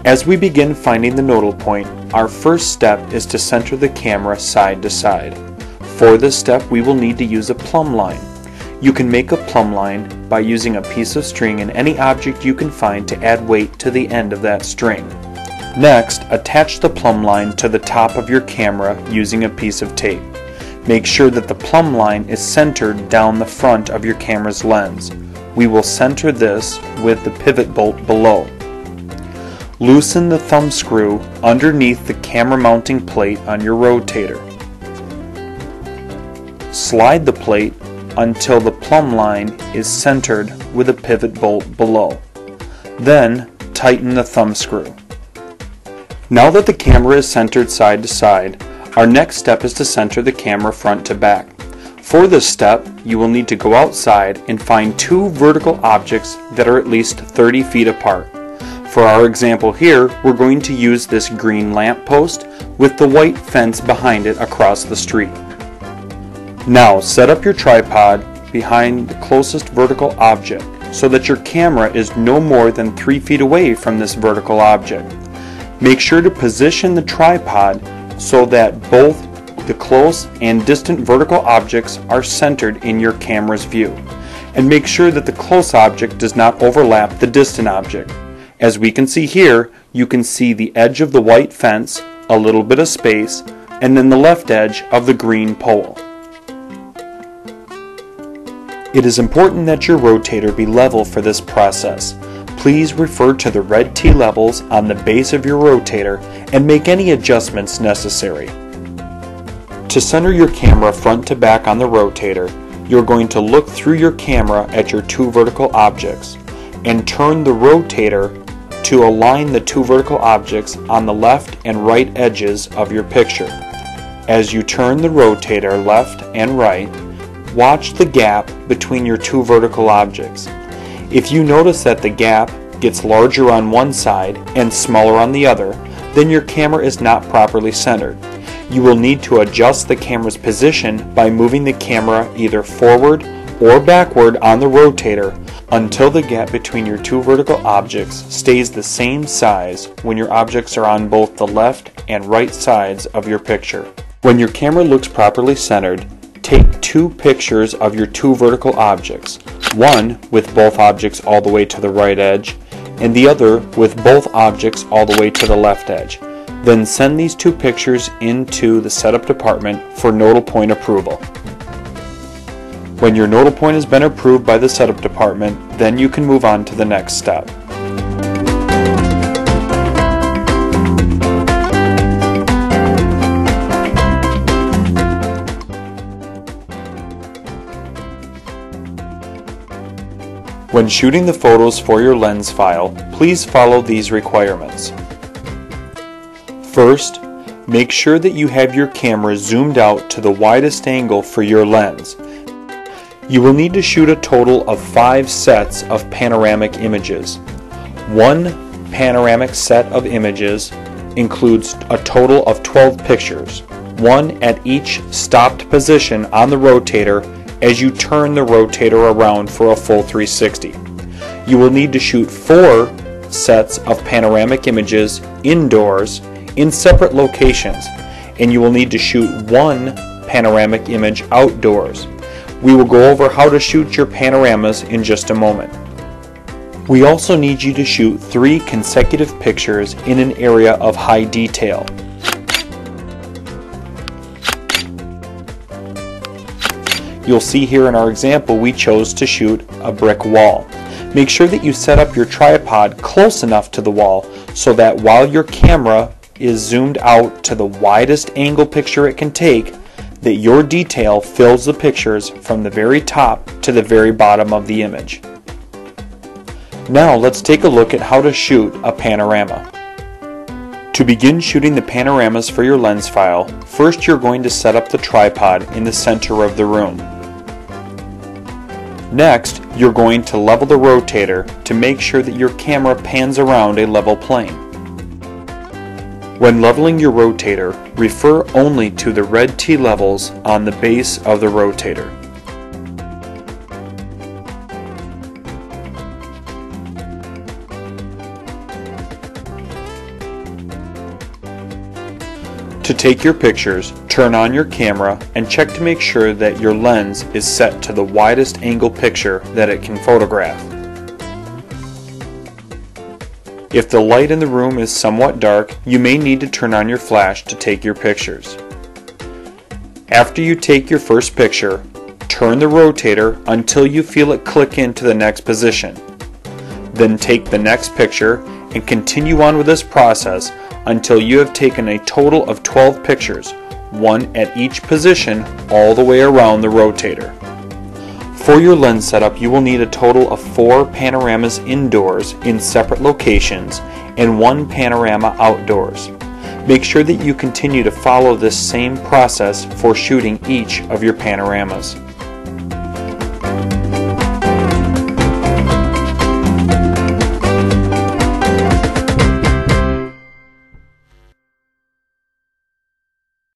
As we begin finding the nodal point, our first step is to center the camera side to side. For this step, we will need to use a plumb line. You can make a plumb line by using a piece of string and any object you can find to add weight to the end of that string. Next, attach the plumb line to the top of your camera using a piece of tape. Make sure that the plumb line is centered down the front of your camera's lens. We will center this with the pivot bolt below. Loosen the thumb screw underneath the camera mounting plate on your rotator. Slide the plate until the plumb line is centered with a pivot bolt below. Then tighten the thumb screw. Now that the camera is centered side to side, our next step is to center the camera front to back. For this step, you will need to go outside and find two vertical objects that are at least 30 feet apart. For our example here, we're going to use this green lamp post with the white fence behind it across the street. Now set up your tripod behind the closest vertical object so that your camera is no more than 3 feet away from this vertical object. Make sure to position the tripod so that both the close and distant vertical objects are centered in your camera's view. And make sure that the close object does not overlap the distant object. As we can see here, you can see the edge of the white fence, a little bit of space, and then the left edge of the green pole. It is important that your rotator be level for this process. Please refer to the red T levels on the base of your rotator and make any adjustments necessary. To center your camera front to back on the rotator, you're going to look through your camera at your two vertical objects and turn the rotator to align the two vertical objects on the left and right edges of your picture. As you turn the rotator left and right, watch the gap between your two vertical objects. If you notice that the gap gets larger on one side and smaller on the other, then your camera is not properly centered. You will need to adjust the camera's position by moving the camera either forward or backward on the rotator until the gap between your two vertical objects stays the same size when your objects are on both the left and right sides of your picture. When your camera looks properly centered, take two pictures of your two vertical objects, one with both objects all the way to the right edge, and the other with both objects all the way to the left edge. Then send these two pictures into the setup department for nodal point approval. When your nodal point has been approved by the setup department, then you can move on to the next step. When shooting the photos for your lens file, please follow these requirements. First, make sure that you have your camera zoomed out to the widest angle for your lens. You will need to shoot a total of 5 sets of panoramic images. One panoramic set of images includes a total of 12 pictures, one at each stopped position on the rotator as you turn the rotator around for a full 360. You will need to shoot 4 sets of panoramic images indoors in separate locations, and you will need to shoot 1 panoramic image outdoors. We will go over how to shoot your panoramas in just a moment. We also need you to shoot 3 consecutive pictures in an area of high detail. You'll see here in our example we chose to shoot a brick wall. Make sure that you set up your tripod close enough to the wall so that while your camera is zoomed out to the widest angle picture it can take, that your detail fills the pictures from the very top to the very bottom of the image. Now let's take a look at how to shoot a panorama. To begin shooting the panoramas for your lens file, first you're going to set up the tripod in the center of the room. Next, you're going to level the rotator to make sure that your camera pans around a level plane. When leveling your rotator, refer only to the red T levels on the base of the rotator. To take your pictures, turn on your camera and check to make sure that your lens is set to the widest angle picture that it can photograph. If the light in the room is somewhat dark, you may need to turn on your flash to take your pictures. After you take your first picture, turn the rotator until you feel it click into the next position. Then take the next picture and continue on with this process until you have taken a total of 12 pictures, one at each position all the way around the rotator. For your lens setup, you will need a total of 4 panoramas indoors in separate locations and 1 panorama outdoors. Make sure that you continue to follow this same process for shooting each of your panoramas.